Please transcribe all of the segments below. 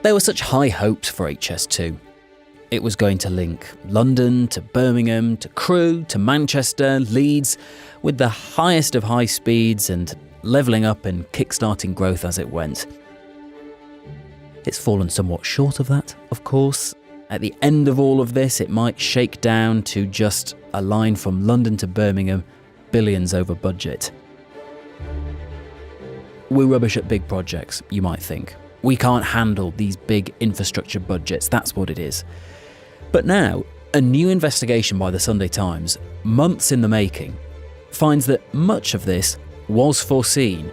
There were such high hopes for HS2. It was going to link London to Birmingham to Crewe to Manchester, Leeds, with the highest of high speeds and levelling up and kick-starting growth as it went. It's fallen somewhat short of that, of course. At the end of all of this, it might shake down to just a line from London to Birmingham, billions over budget. We're rubbish at big projects, you might think. We can't handle these big infrastructure budgets, that's what it is. But now, a new investigation by the Sunday Times, months in the making, finds that much of this was foreseen.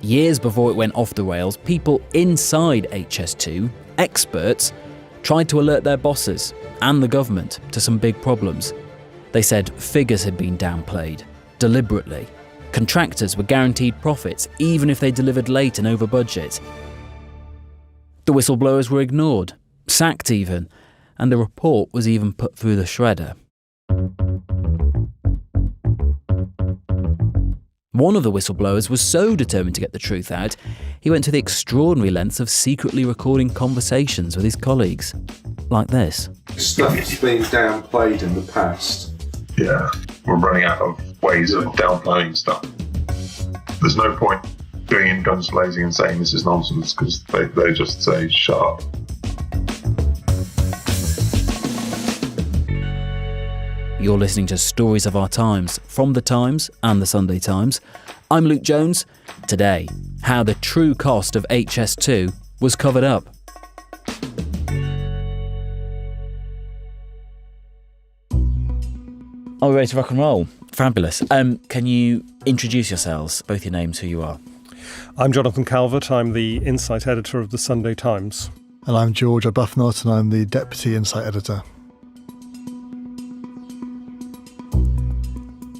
Years before it went off the rails, people inside HS2, experts, tried to alert their bosses and the government to some big problems. They said figures had been downplayed, deliberately. Contractors were guaranteed profits, even if they delivered late and over budget. The whistleblowers were ignored, sacked even, and the report was even put through the shredder. One of the whistleblowers was so determined to get the truth out, he went to the extraordinary lengths of secretly recording conversations with his colleagues. Like this. Stuff's been downplayed in the past. Yeah, we're running out of ways of downplaying stuff. There's no point going in guns blazing and saying this is nonsense, because they just say, shut up. You're listening to Stories of Our Times from The Times and The Sunday Times. I'm Luke Jones. Today, how the true cost of HS2 was covered up. Are we ready to rock and roll? Fabulous. Can you introduce yourselves, both your names, who you are? I'm Jonathan Calvert. I'm the Insight Editor of The Sunday Times. And I'm George Arbuthnot, and I'm the Deputy Insight Editor.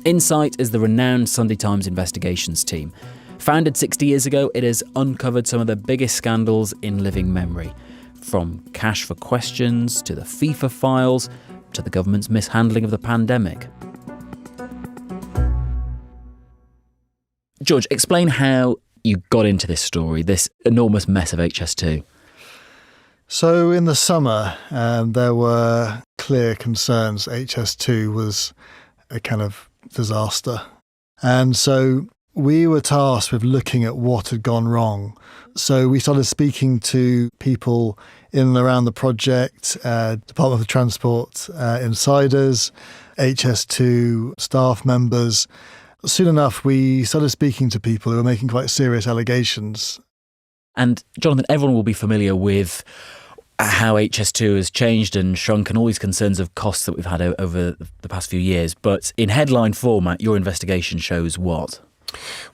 Insight is the renowned Sunday Times investigations team. Founded 60 years ago, it has uncovered some of the biggest scandals in living memory. From Cash for Questions, to the FIFA files, to the government's mishandling of the pandemic. George, explain how you got into this story, this enormous mess of HS2. So in the summer, there were clear concerns HS2 was a kind of disaster. And so we were tasked with looking at what had gone wrong. So we started speaking to people in and around the project, Department of Transport insiders, HS2 staff members. Soon enough, we started speaking to people who were making quite serious allegations. And Jonathan, everyone will be familiar with how HS2 has changed and shrunk and all these concerns of costs that we've had over the past few years. But in headline format, your investigation shows what?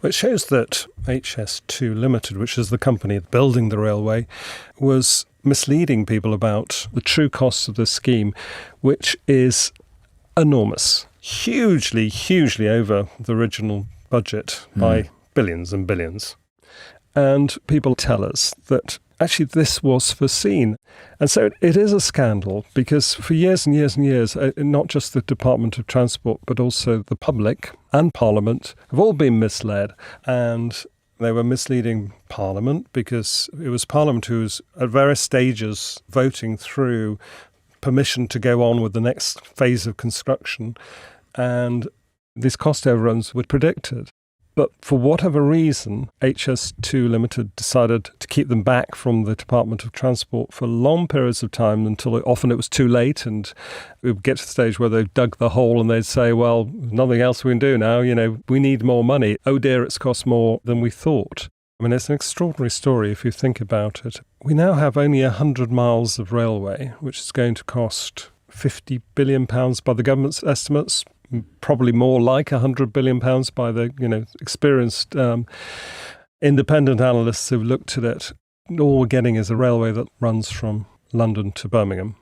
Well, it shows that HS2 Limited, which is the company building the railway, was misleading people about the true costs of the scheme, which is enormous. Hugely, hugely over the original budget by billions and billions. And people tell us that actually this was foreseen. And so it is a scandal because for years and years and years, not just the Department of Transport, but also the public and Parliament have all been misled. And they were misleading Parliament because it was Parliament who was at various stages voting through permission to go on with the next phase of construction. And these cost overruns were predicted. But for whatever reason, HS2 Limited decided to keep them back from the Department of Transport for long periods of time until often it was too late, and we would get to the stage where they dug the hole and they'd say, well, nothing else we can do now, we need more money. Oh dear, it's cost more than we thought. I mean, it's an extraordinary story if you think about it. We now have only 100 miles of railway, which is going to cost £50 billion by the government's estimates. Probably more like £100 billion by the experienced independent analysts who've looked at it. All we're getting is a railway that runs from London to Birmingham.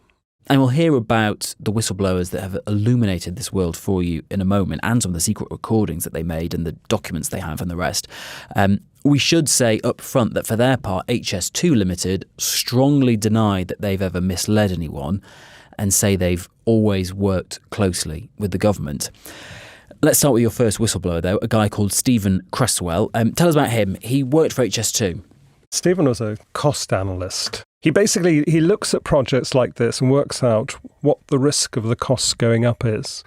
And we'll hear about the whistleblowers that have illuminated this world for you in a moment, and some of the secret recordings that they made and the documents they have and the rest. We should say up front that for their part, HS2 Limited strongly denied that they've ever misled anyone, and say they've always worked closely with the government. Let's start with your first whistleblower, though, a guy called Stephen Cresswell. Tell us about him. He worked for HS2. Stephen was a cost analyst. He looks at projects like this and works out what the risk of the costs going up is.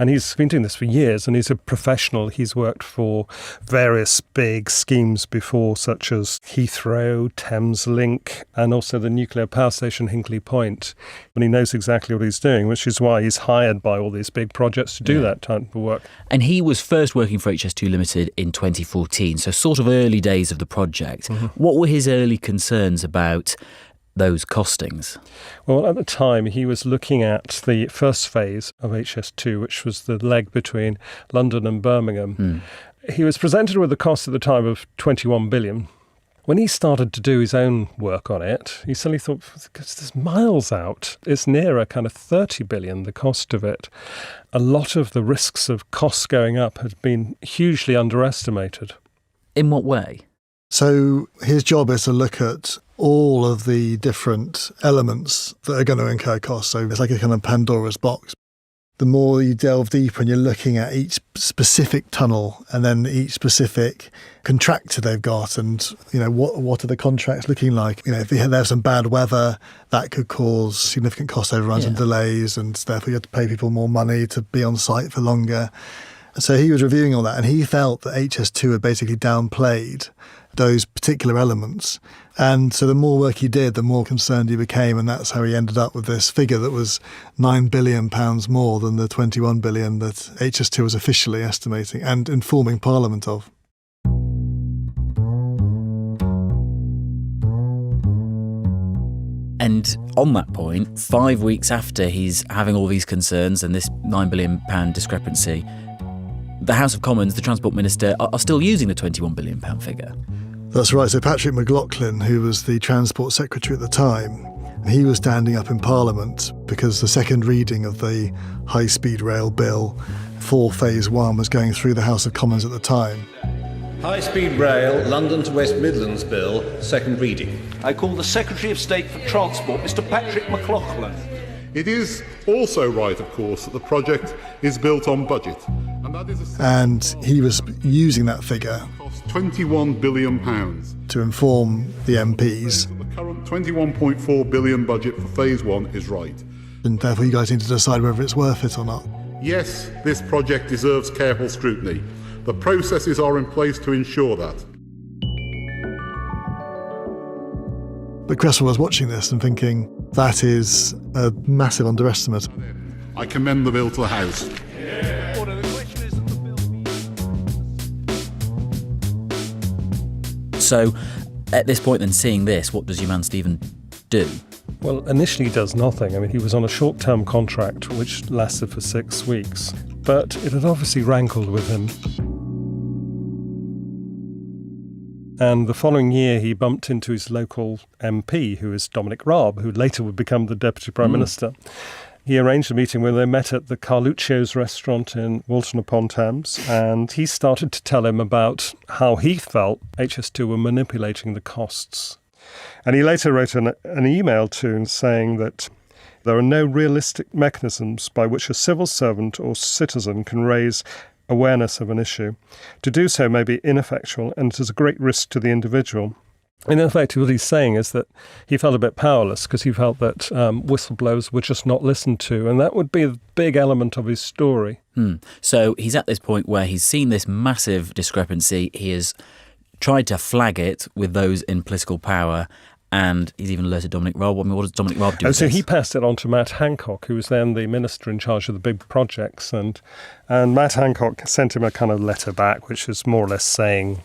And he's been doing this for years, and he's a professional. He's worked for various big schemes before, such as Heathrow, Thames Link, and also the nuclear power station Hinkley Point. And he knows exactly what he's doing, which is why he's hired by all these big projects to do that type of work. And he was first working for HS2 Limited in 2014, so sort of early days of the project. What were his early concerns about those costings? Well, at the time, he was looking at the first phase of HS2, which was the leg between London and Birmingham. He was presented with a cost at the time of 21 billion. When he started to do his own work on it, he suddenly thought, because there's miles out, it's nearer kind of 30 billion, the cost of it. A lot of the risks of costs going up had been hugely underestimated. In what way? So his job is to look at all of the different elements that are going to incur costs. So it's like a kind of Pandora's box. The more you delve deeper and you're looking at each specific tunnel and then each specific contractor they've got, and what are the contracts looking like? If they have some bad weather, that could cause significant cost overruns and delays, and therefore you have to pay people more money to be on site for longer. So he was reviewing all that, and he felt that HS2 had basically downplayed those particular elements. And so the more work he did, the more concerned he became, and that's how he ended up with this figure that was £9 billion more than the 21 billion that HS2 was officially estimating and informing Parliament of. And on that point, 5 weeks after he's having all these concerns and this £9 billion discrepancy, the House of Commons, the Transport Minister, are still using the £21 billion figure. That's right. So Patrick McLaughlin, who was the Transport Secretary at the time, he was standing up in Parliament because the second reading of the high-speed rail bill for Phase 1 was going through the House of Commons at the time. High-speed rail, London to West Midlands bill, second reading. I call the Secretary of State for Transport, Mr. Patrick McLaughlin. It is also right, of course, that the project is built on budget. And he was using that figure £21 billion to inform the MPs. The current £21.4 billion budget for Phase 1 is right. And therefore you guys need to decide whether it's worth it or not. Yes, this project deserves careful scrutiny. The processes are in place to ensure that. But Cresswell was watching this and thinking, that is a massive underestimate. I commend the bill to the House. So, at this point then, seeing this, what does your man Stephen do? Well, initially he does nothing. I mean, he was on a short-term contract which lasted for 6 weeks, but it had obviously rankled with him. And the following year he bumped into his local MP, who is Dominic Raab, who later would become the Deputy Prime Minister. He arranged a meeting where they met at the Carluccio's restaurant in Walton-upon-Thames, and he started to tell him about how he felt HS2 were manipulating the costs. And he later wrote an email to him saying that there are no realistic mechanisms by which a civil servant or citizen can raise awareness of an issue. To do so may be ineffectual, and it is a great risk to the individual. And in effect, what he's saying is that he felt a bit powerless because he felt that whistleblowers were just not listened to, and that would be a big element of his story. So he's at this point where he's seen this massive discrepancy. He has tried to flag it with those in political power, and he's even alerted Dominic Raab. I mean, what does Dominic Raab do? So he passed it on to Matt Hancock, who was then the minister in charge of the big projects, and Matt Hancock sent him a kind of letter back, which was more or less saying,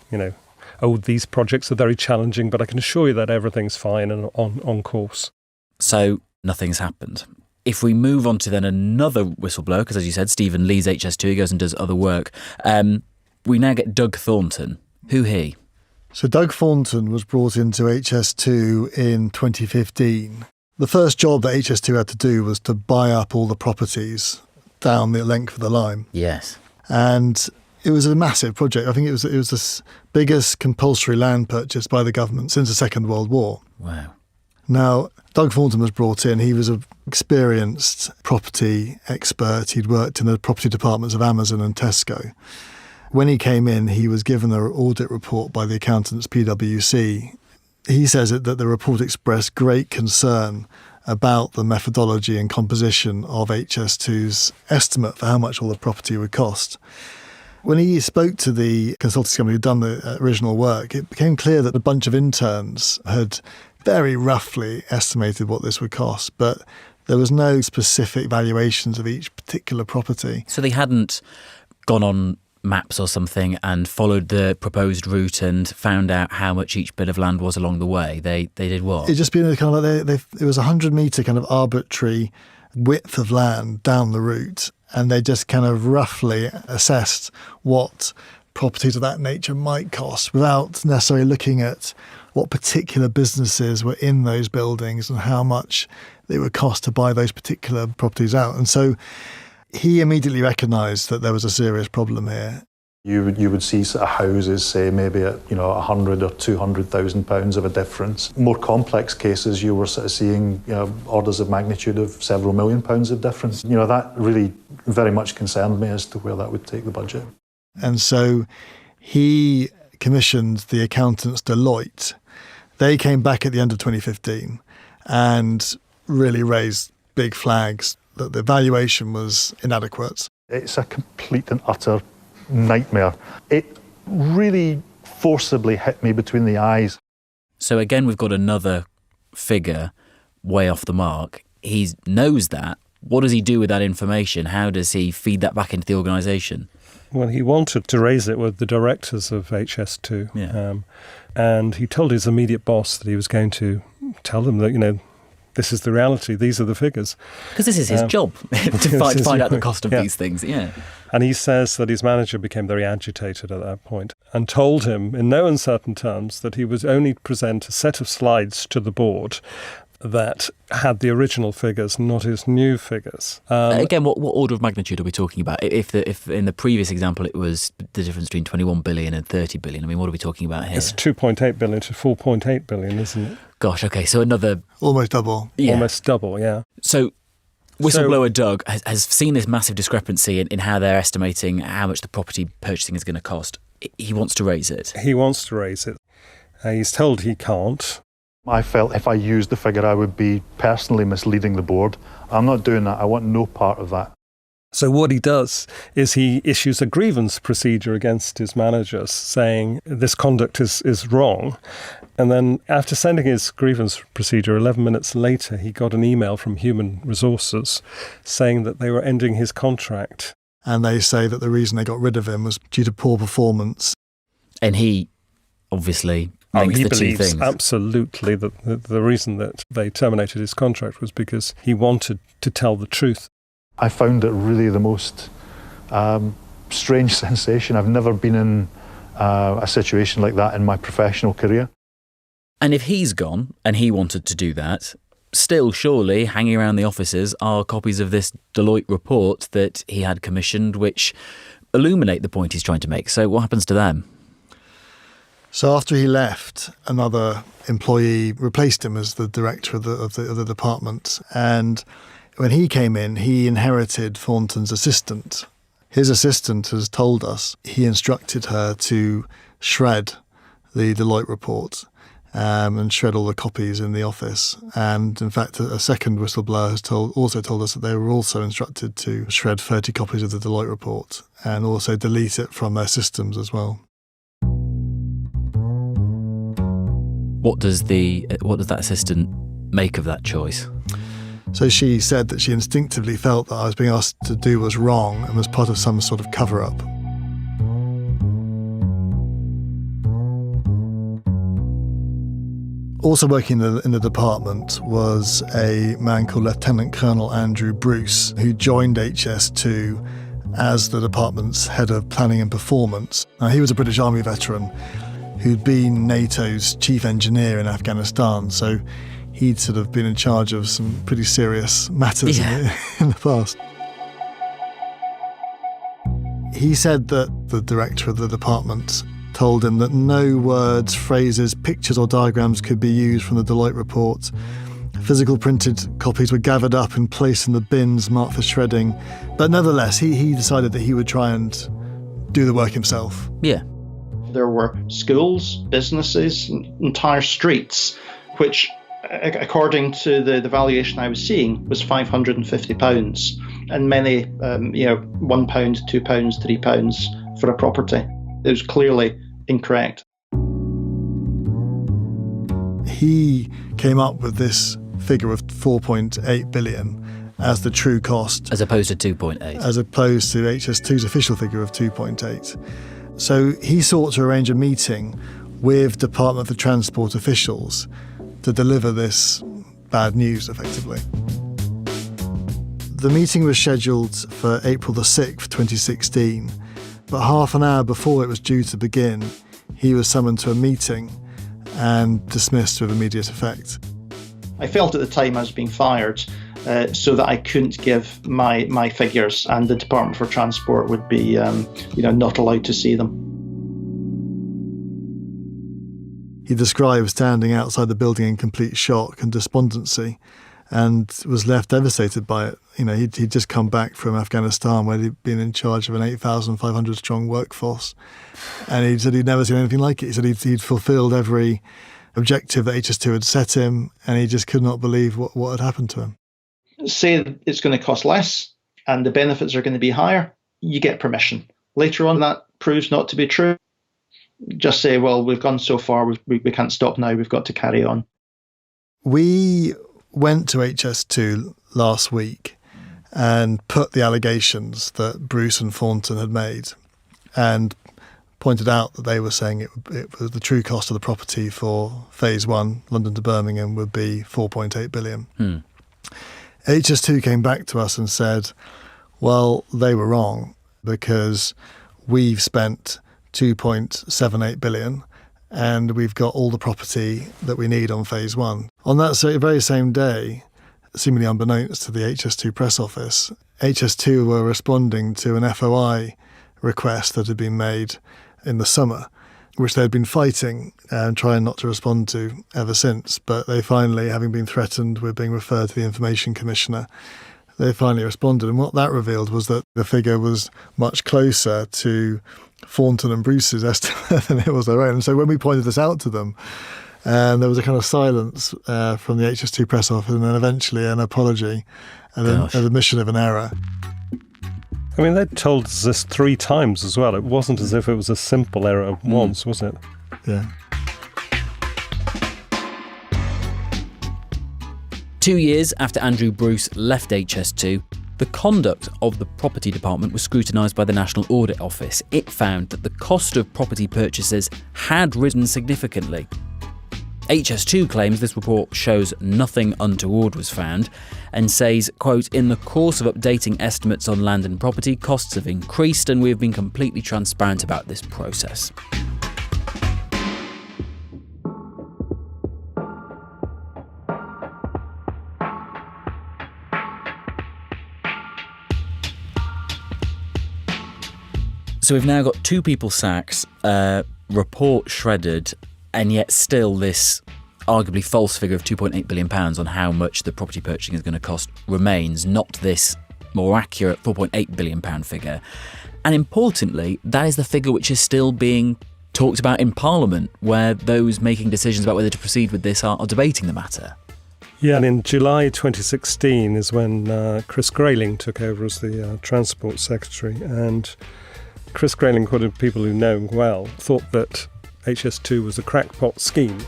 oh, these projects are very challenging, but I can assure you that everything's fine and on course. So nothing's happened. If we move on to then another whistleblower, because as you said, Stephen leaves HS2, he goes and does other work, we now get Doug Thornton. Who he? So Doug Thornton was brought into HS2 in 2015. The first job that HS2 had to do was to buy up all the properties down the length of the line. Yes. And it was a massive project. I think it was the biggest compulsory land purchase by the government since the Second World War. Wow. Now, Doug Thornton was brought in. He was an experienced property expert. He'd worked in the property departments of Amazon and Tesco. When he came in, he was given an audit report by the accountants, PwC, he says that the report expressed great concern about the methodology and composition of HS2's estimate for how much all the property would cost. When he spoke to the consultancy company who'd done the original work, it became clear that a bunch of interns had very roughly estimated what this would cost, but there was no specific valuations of each particular property. So they hadn't gone on maps or something and followed the proposed route and found out how much each bit of land was along the way. They did what? It just been a kind of like it was a 100-metre kind of arbitrary width of land down the route, and they just kind of roughly assessed what properties of that nature might cost without necessarily looking at what particular businesses were in those buildings and how much it would cost to buy those particular properties out. And so he immediately recognised that there was a serious problem here. You would see sort of houses, say maybe at 100 or 200,000 pounds of a difference. More complex cases, you were sort of seeing orders of magnitude of several £1 million of difference. That really very much concerned me as to where that would take the budget. And so he commissioned the accountants Deloitte. They came back at the end of 2015 and really raised big flags that the valuation was inadequate. It's a complete and utter nightmare. It really forcibly hit me between the eyes. So again, we've got another figure way off the mark. He knows that. What does he do with that information? How does he feed that back into the organisation? Well, he wanted to raise it with the directors of HS2. Yeah. And he told his immediate boss that he was going to tell them that, this is the reality, these are the figures. Because this is his job, to find out the cost of these things, yeah. And he says that his manager became very agitated at that point and told him in no uncertain terms that he would only present a set of slides to the board that had the original figures, not his new figures. Again, what order of magnitude are we talking about? If in the previous example it was the difference between 21 billion and 30 billion, I mean, what are we talking about here? It's 2.8 billion to 4.8 billion, isn't it? Gosh, okay, so another... Almost double. Yeah. Almost double, yeah. So whistleblower Doug has seen this massive discrepancy in how they're estimating how much the property purchasing is going to cost. He wants to raise it. He wants to raise it. He's told he can't. I felt if I used the figure, I would be personally misleading the board. I'm not doing that. I want no part of that. So what he does is he issues a grievance procedure against his managers saying this conduct is wrong. And then after sending his grievance procedure, 11 minutes later, he got an email from Human Resources saying that they were ending his contract. And they say that the reason they got rid of him was due to poor performance. And he obviously links the two things. Absolutely that the reason that they terminated his contract was because he wanted to tell the truth. I found it really the most strange sensation. I've never been in a situation like that in my professional career. And if he's gone and he wanted to do that, still surely hanging around the offices are copies of this Deloitte report that he had commissioned, which illuminate the point he's trying to make. So what happens to them? So after he left, another employee replaced him as the director of the department. And when he came in, he inherited Thornton's assistant. His assistant has told us he instructed her to shred the Deloitte report and shred all the copies in the office. And in fact, a second whistleblower has also told us that they were also instructed to shred 30 copies of the Deloitte report and also delete it from their systems as well. What does that assistant make of that choice? So she said that she instinctively felt that I was being asked to do was wrong and was part of some sort of cover-up. Also working in the department was a man called Lieutenant Colonel Andrew Bruce, who joined HS2 as the department's head of planning and performance. Now, he was a British Army veteran who'd been NATO's chief engineer in Afghanistan, so he'd sort of been in charge of some pretty serious matters in the past. He said that the director of the department told him that no words, phrases, pictures or diagrams could be used from the Deloitte report. Physical printed copies were gathered up and placed in the bins marked for shredding. But nevertheless, he decided that he would try and do the work himself. Yeah. there were schools, businesses, entire streets, which, according to the valuation I was seeing, was £550, and many, £1, £2, £3 for a property. It was clearly incorrect. He came up with this figure of 4.8 billion as the true cost. As opposed to 2.8. As opposed to HS2's official figure of 2.8. So he sought to arrange a meeting with Department for Transport officials to deliver this bad news, effectively. The meeting was scheduled for April the 6th, 2016, but half an hour before it was due to begin, he was summoned to a meeting and dismissed with immediate effect. I felt at the time I was being fired, so that I couldn't give my figures, and the Department for Transport would be not allowed to see them. He described standing outside the building in complete shock and despondency, and was left devastated by it. He'd just come back from Afghanistan, where he'd been in charge of an 8,500 strong workforce, and he said he'd never seen anything like it. He said he'd fulfilled every objective that HS2 had set him, and he just could not believe what had happened to him. Say it's going to cost less and the benefits are going to be higher, you get permission. Later on, that proves not to be true. Just say, well, we've gone so far, we can't stop now, we've got to carry on. We went to HS2 last week and put the allegations that Bruce and Thornton had made, and pointed out that they were saying it was the true cost of the property for Phase 1, London to Birmingham, would be 4.8 billion. HS2 came back to us and said, well, they were wrong because we've spent 2.78 billion and we've got all the property that we need on Phase 1. On that very same day, seemingly unbeknownst to the HS2 press office, HS2 were responding to an FOI request that had been made in the summer, which they'd been fighting and trying not to respond to ever since. But they finally, having been threatened with being referred to the Information Commissioner, they finally responded. And what that revealed was that the figure was much closer to Thornton and Bruce's estimate than it was their own. And so when we pointed this out to them, there was a kind of silence from the HS2 press office, and then eventually an apology and an admission of an error. I mean, they told us this 3 times as well. It wasn't as if it was a simple error once, was it? Yeah. 2 years after Andrew Bruce left HS2, the conduct of the property department was scrutinised by the National Audit Office. It found that the cost of property purchases had risen significantly. HS2 claims this report shows nothing untoward was found and says, quote, in the course of updating estimates on land and property, costs have increased and we have been completely transparent about this process. So we've now got 2 people sacked, report shredded, and yet still this arguably false figure of £2.8 billion on how much the property purchasing is going to cost remains, not this more accurate £4.8 billion figure. And importantly, that is the figure which is still being talked about in Parliament, where those making decisions about whether to proceed with this are debating the matter. Yeah, and in July 2016 is when Chris Grayling took over as the Transport Secretary, and Chris Grayling, according to people who know him well, thought that HS2 was a crackpot scheme.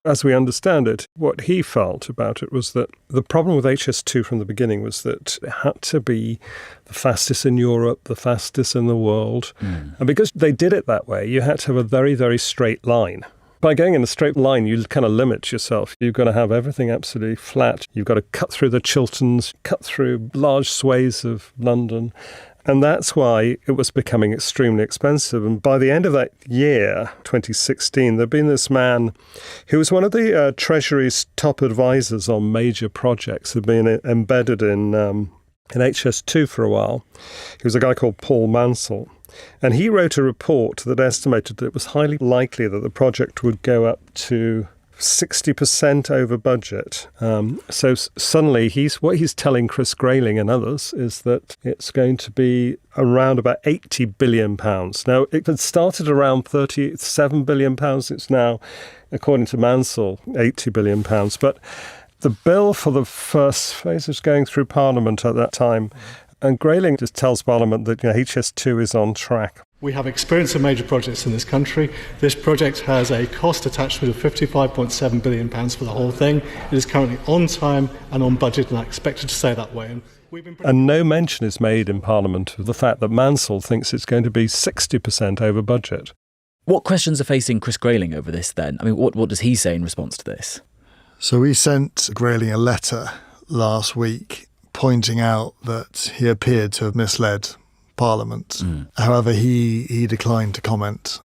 As we understand it, what he felt about it was that the problem with HS2 from the beginning was that it had to be the fastest in Europe, the fastest in the world. And because they did it that way, you had to have a very, very straight line. By going in a straight line, you kind of limit yourself. You've got to have everything absolutely flat. You've got to cut through the Chilterns, cut through large swathes of London. And that's why it was becoming extremely expensive. And by the end of that year, 2016, there'd been this man who was one of the Treasury's top advisors on major projects, had been embedded in HS2 for a while. He was a guy called Paul Mansell. And he wrote a report that estimated that it was highly likely that the project would go up to 60% over budget. So suddenly what he's telling Chris Grayling and others is that it's going to be around about £80 billion. Now, it had started around £37 billion. It's now, according to Mansell, £80 billion. But the bill for the first phase was going through Parliament at that time. And Grayling just tells Parliament that HS2 is on track. We have experience of major projects in this country. This project has a cost attachment of £55.7 billion for the whole thing. It is currently on time and on budget, and I expect it to stay that way. And no mention is made in Parliament of the fact that Mansell thinks it's going to be 60% over budget. What questions are facing Chris Grayling over this then? I mean, what does he say in response to this? So we sent Grayling a letter last week pointing out that he appeared to have misled Parliament. However, he declined to comment.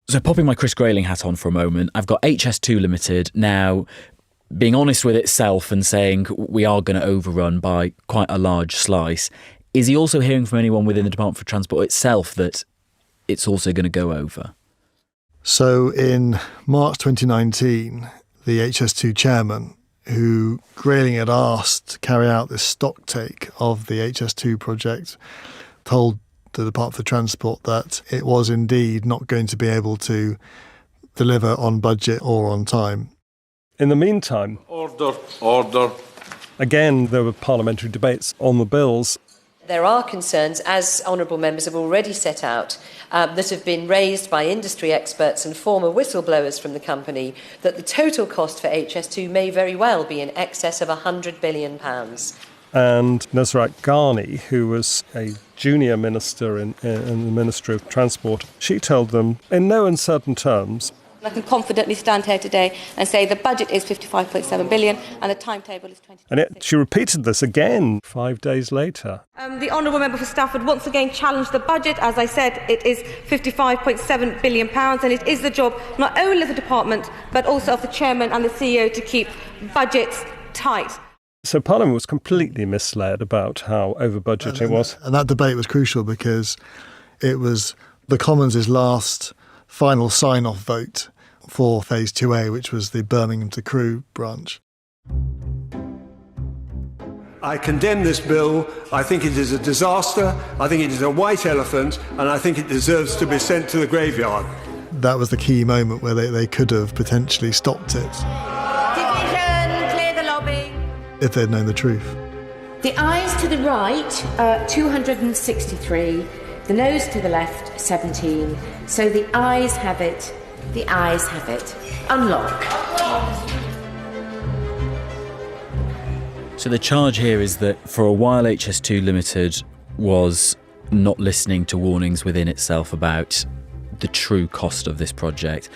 So popping my Chris Grayling hat on for a moment, I've got HS2 Limited now being honest with itself and saying we are going to overrun by quite a large slice. Is he also hearing from anyone within the Department for Transport itself that it's also going to go over? So in March 2019, the HS2 chairman, who Grayling had asked to carry out this stock take of the HS2 project, told the Department for Transport that it was indeed not going to be able to deliver on budget or on time. In the meantime, Order. Again, there were parliamentary debates on the bills. There are concerns, as honourable members have already set out, that have been raised by industry experts and former whistleblowers from the company, that the total cost for HS2 may very well be in excess of £100 billion. And Nusrat Ghani, who was a junior minister in the Ministry of Transport, she told them in no uncertain terms, I can confidently stand here today and say the budget is £55.7 billion and the timetable is 2026. And yet she repeated this again 5 days later. The Honourable Member for Stafford once again challenged the budget. As I said, it is £55.7 billion and it is the job not only of the department but also of the chairman and the CEO to keep budgets tight. So Parliament was completely misled about how over budget it was. And that debate was crucial because it was the Commons' last final sign-off vote for Phase 2A, which was the Birmingham to Crewe branch. I condemn this bill. I think it is a disaster. I think it is a white elephant, and I think it deserves to be sent to the graveyard. That was the key moment where they could have potentially stopped it. Division, clear the lobby. If they'd known the truth. The ayes to the right, 263. The noes to the left, 17. So the ayes have it. The ayes have it. Unlock. So the charge here is that for a while HS2 Limited was not listening to warnings within itself about the true cost of this project.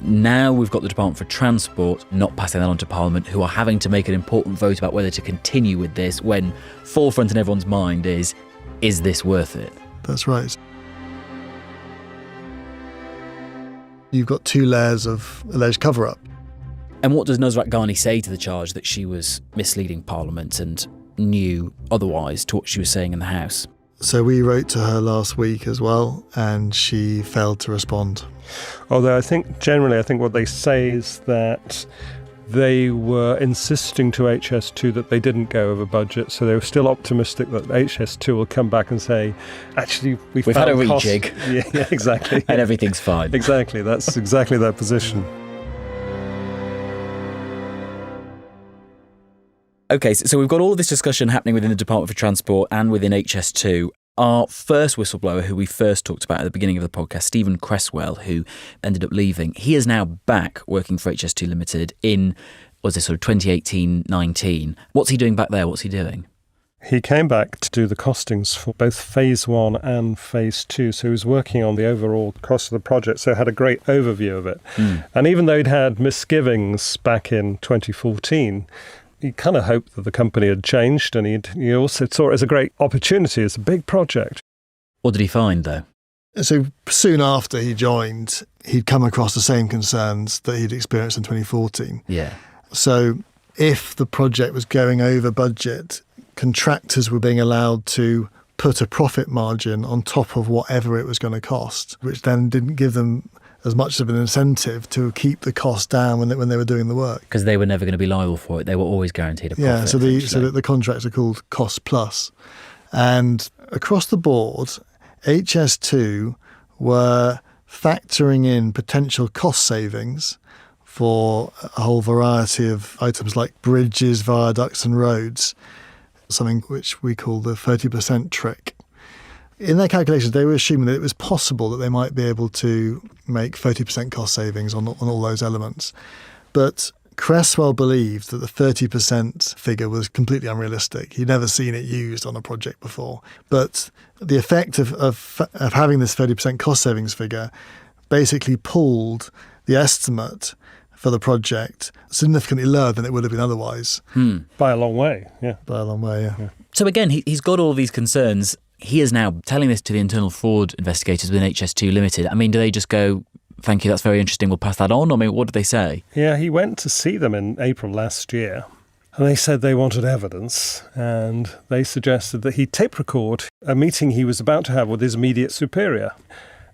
Now we've got the Department for Transport not passing that on to Parliament, who are having to make an important vote about whether to continue with this when forefront in everyone's mind is this worth it? That's right. You've got two layers of alleged cover-up. And what does Nusrat Ghani say to the charge that she was misleading Parliament and knew otherwise to what she was saying in the House? So we wrote to her last week as well, and she failed to respond. Although I think what they say is that they were insisting to HS2 that they didn't go over budget, so they were still optimistic that HS2 will come back and say, actually, we've had a rejig. Yeah, exactly. And everything's fine. Exactly, that's exactly their position. Okay, so we've got all of this discussion happening within the Department for Transport and within HS2. Our first whistleblower, who we first talked about at the beginning of the podcast, Stephen Cresswell, who ended up leaving, he is now back working for HS2 Limited in, was it sort of 2018-19? What's he doing back there? What's he doing? He came back to do the costings for both Phase 1 and Phase 2, so he was working on the overall cost of the project, so had a great overview of it. And even though he'd had misgivings back in 2014, he kind of hoped that the company had changed, and he also saw it as a great opportunity. It's a big project. What did he find, though? So soon after he joined, he'd come across the same concerns that he'd experienced in 2014. Yeah. So if the project was going over budget, contractors were being allowed to put a profit margin on top of whatever it was going to cost, which then didn't give them as much of an incentive to keep the cost down when they were doing the work. Because they were never going to be liable for it. They were always guaranteed a profit. Yeah, so the contracts are called cost plus. And across the board, HS2 were factoring in potential cost savings for a whole variety of items like bridges, viaducts and roads, something which we call the 30% trick. In their calculations, they were assuming that it was possible that they might be able to make 30% cost savings on all those elements. But Cresswell believed that the 30% figure was completely unrealistic. He'd never seen it used on a project before. But the effect of having this 30% cost savings figure basically pulled the estimate for the project significantly lower than it would have been otherwise. By a long way, yeah. By a long way, yeah. So again, he's got all these concerns. He is now telling this to the internal fraud investigators within HS2 Limited. I mean, do they just go, thank you, that's very interesting, we'll pass that on? I mean, what did they say? Yeah, he went to see them in April last year, and they said they wanted evidence, and they suggested that he tape record a meeting he was about to have with his immediate superior.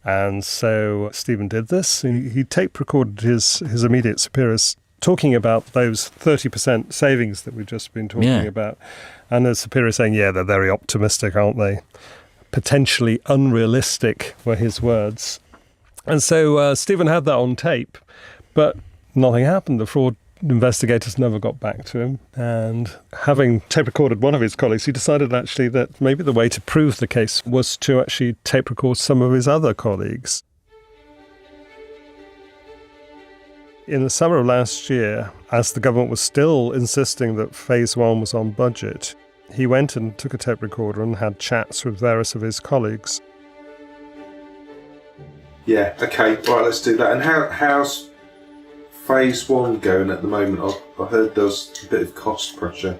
And so Stephen did this. He tape recorded his immediate superiors talking about those 30% savings that we've just been talking about. And the superior saying, yeah, they're very optimistic, aren't they? Potentially unrealistic were his words. And so Stephen had that on tape, but nothing happened. The fraud investigators never got back to him. And having tape recorded one of his colleagues, he decided actually that maybe the way to prove the case was to actually tape record some of his other colleagues. In the summer of last year, as the government was still insisting that Phase 1 was on budget, he went and took a tape recorder and had chats with various of his colleagues. Yeah, okay, right, let's do that. And how's Phase 1 going at the moment? I heard there was a bit of cost pressure.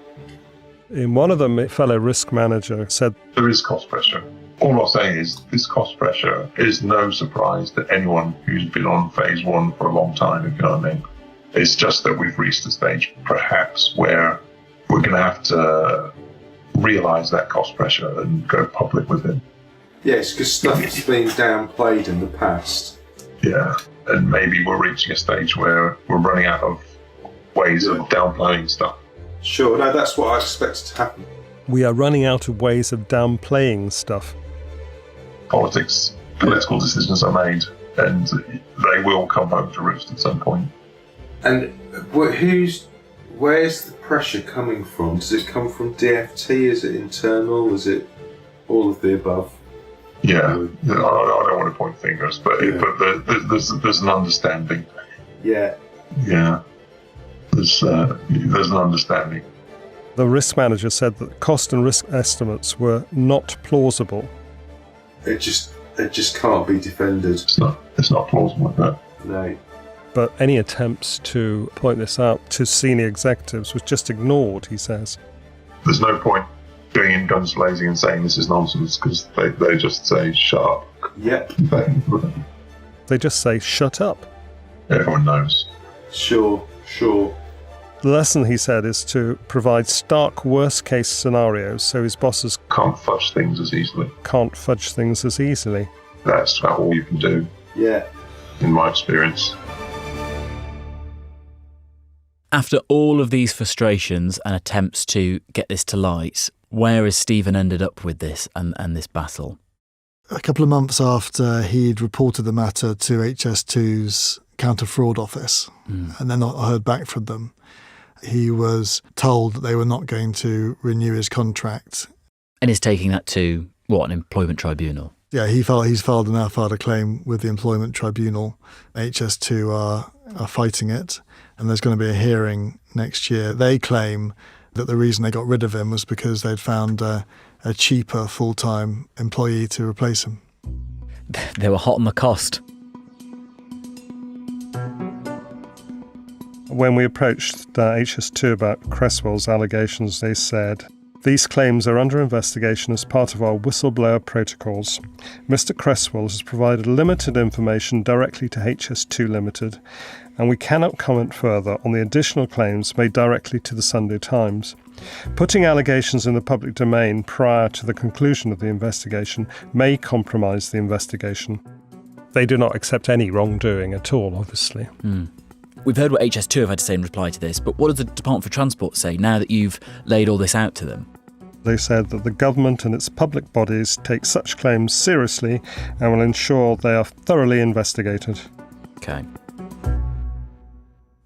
In one of them, a fellow risk manager said, there is cost pressure. All I'll say is this cost pressure is no surprise to anyone who's been on Phase 1 for a long time, if you know what I mean. It's just that we've reached a stage, perhaps, where we're going to have to realise that cost pressure and go public with it. Yes, because stuff has been downplayed in the past. Yeah, and maybe we're reaching a stage where we're running out of ways of downplaying stuff. Sure, no, that's what I expected to happen. We are running out of ways of downplaying stuff. Political decisions are made, and they will come home to roost at some point. And where's the pressure coming from? Does it come from DFT? Is it internal? Is it all of the above? Yeah, I don't want to point fingers, but there's an understanding. Yeah. Yeah, there's an understanding. The risk manager said that cost and risk estimates were not plausible. It just can't be defended. It's not plausible with that. No. But any attempts to point this out to senior executives was just ignored, he says. There's no point going in guns blazing and saying this is nonsense, because they just say, shut up. Yep. They just say, shut up. Everyone knows. Sure. The lesson, he said, is to provide stark worst-case scenarios so his bosses can't fudge things as easily. That's about all you can do. Yeah. In my experience. After all of these frustrations and attempts to get this to light, where has Stephen ended up with this and this battle? A couple of months after he'd reported the matter to HS2's counter-fraud office and then not heard back from them, he was told that they were not going to renew his contract. And is taking that to, an employment tribunal? Yeah, he's filed a claim with the employment tribunal. HS2 are fighting it, and there's going to be a hearing next year. They claim that the reason they got rid of him was because they'd found a cheaper full-time employee to replace him. They were hot on the cost. When we approached HS2 about Cresswell's allegations, they said, "These claims are under investigation as part of our whistleblower protocols. Mr. Cresswell has provided limited information directly to HS2 Limited, and we cannot comment further on the additional claims made directly to the Sunday Times. Putting allegations in the public domain prior to the conclusion of the investigation may compromise the investigation." They do not accept any wrongdoing at all, obviously. We've heard what HS2 have had to say in reply to this, but what does the Department for Transport say now that you've laid all this out to them? They said that the government and its public bodies take such claims seriously and will ensure they are thoroughly investigated. Okay.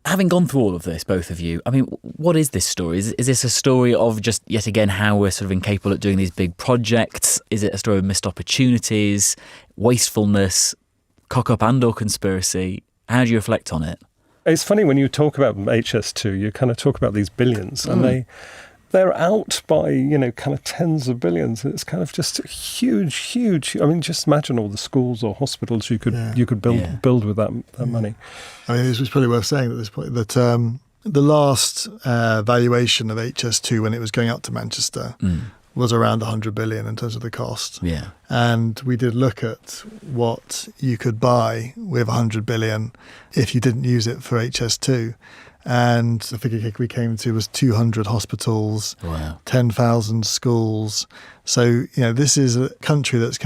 Having gone through all of this, both of you, I mean, what is this story? Is this a story of just, yet again, how we're sort of incapable at doing these big projects? Is it a story of missed opportunities, wastefulness, cock-up and/or conspiracy? How do you reflect on it? It's funny when you talk about HS2, you kind of talk about these billions, and they're out by, kind of tens of billions. It's kind of just huge. I mean, just imagine all the schools or hospitals you could build with that money. I mean, it's probably worth saying at this point that the last valuation of HS2 when it was going up to Manchester was around 100 billion in terms of the cost. Yeah. And we did look at what you could buy with 100 billion if you didn't use it for HS2. And the figure we came to was 200 hospitals, 10,000 schools. So, this is a country that's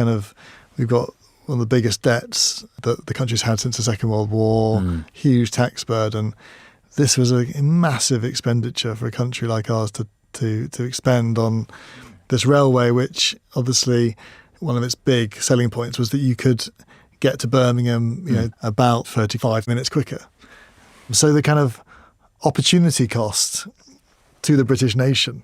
we've got one of the biggest debts that the country's had since the Second World War, huge tax burden. This was a massive expenditure for a country like ours to expend on this railway, which obviously one of its big selling points was that you could get to Birmingham, about 35 minutes quicker. So the kind of opportunity cost to the British nation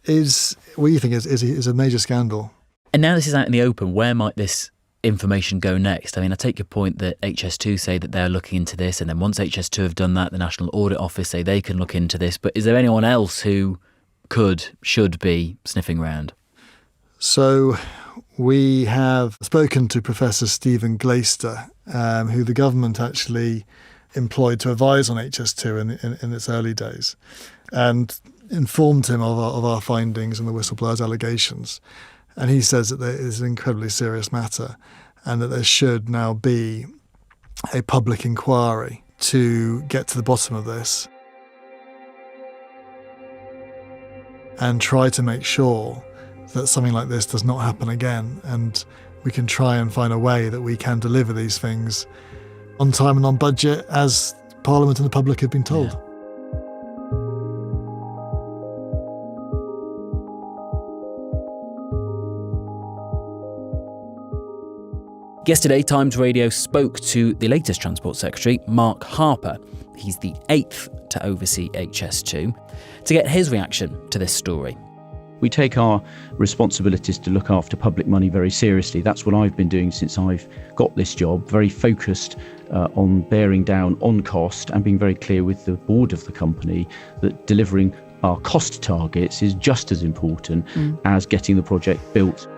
is, what you think is a major scandal. And now this is out in the open, where might this information go next? I mean, I take your point that HS2 say that they're looking into this, and then once HS2 have done that, the National Audit Office say they can look into this. But is there anyone else who should be sniffing around? So we have spoken to Professor Stephen Glaister, who the government actually employed to advise on HS2 in its early days, and informed him of our findings and the whistleblowers' allegations. And he says that it is an incredibly serious matter and that there should now be a public inquiry to get to the bottom of this and try to make sure that something like this does not happen again, and we can try and find a way that we can deliver these things on time and on budget, as Parliament and the public have been told. Yeah. Yesterday, Times Radio spoke to the latest Transport Secretary, Mark Harper. He's the 8th to oversee HS2, to get his reaction to this story. We take our responsibilities to look after public money very seriously. That's what I've been doing since I've got this job, very focused on bearing down on cost and being very clear with the board of the company that delivering our cost targets is just as important as getting the project built.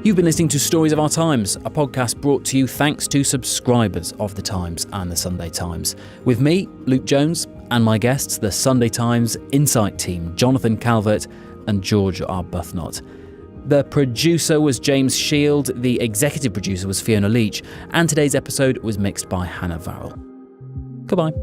You've been listening to Stories of Our Times, a podcast brought to you thanks to subscribers of The Times and The Sunday Times. With me, Luke Jones, and my guests, the Sunday Times Insight team, Jonathan Calvert and George Arbuthnot. The producer was James Shield, the executive producer was Fiona Leach, and today's episode was mixed by Hannah Varrell. Goodbye.